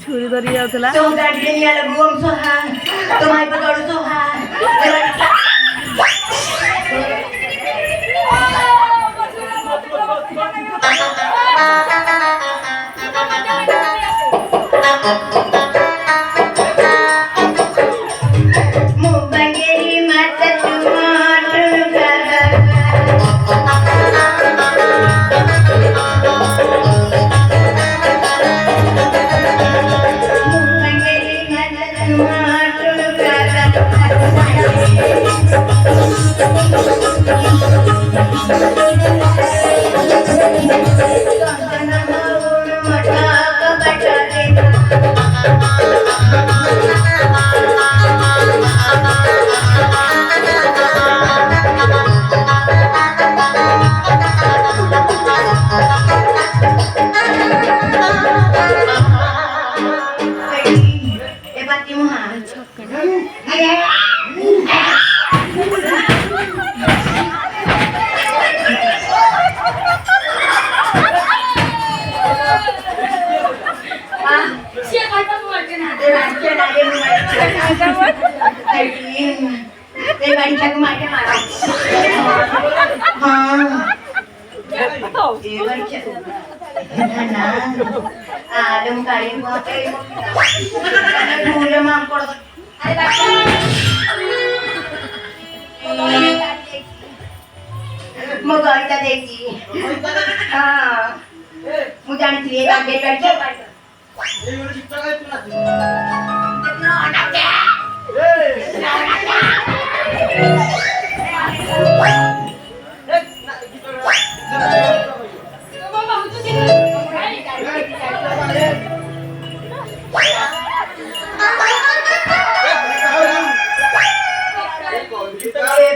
छुरी धरी जाउथला चौदा डिनियाले बुम सोहा तुम्हारे पकड़ सोहा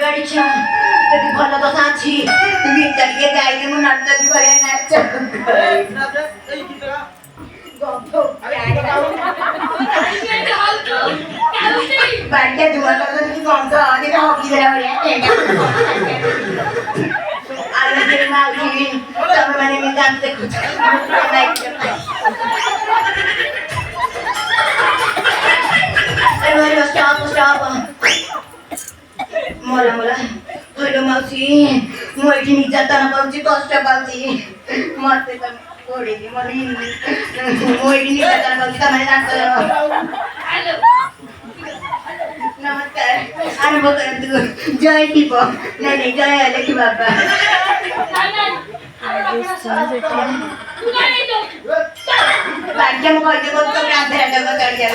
ବାଡ଼ିଛ ଯଦି ଭଲ ଦଶା ଅଛି ଗୀତ ଟିକେ ଗାଇଲେ ମୁଁ ନାଚ ବି ବଢିଆ ନାଚ ବାଡ଼ିଆ ଧୂଆ କରୁଛନ୍ତି ଗନ୍ଧ ଅଧିକା ହକି ଦେଲା ଭଳିଆ ଆଉ ମାଉସୀ ତମେ ମାନେ ବି ଡାନ୍ସ ଦେଖୁଛ stop. मोला मोला हेलो माउसी म एठी निर्यातन पाउँछु कष्ट पाउँछु मर्ते त ओडेली मलाई म एठी निर्यातन पाउँछु तपाईले राख्छ हेलो नमस्कार अनुभव गर्नु जय टिप नहीं जय लेखी बाबा बाड्या म कहिले कस्तो राखेर जग्गा चढ्या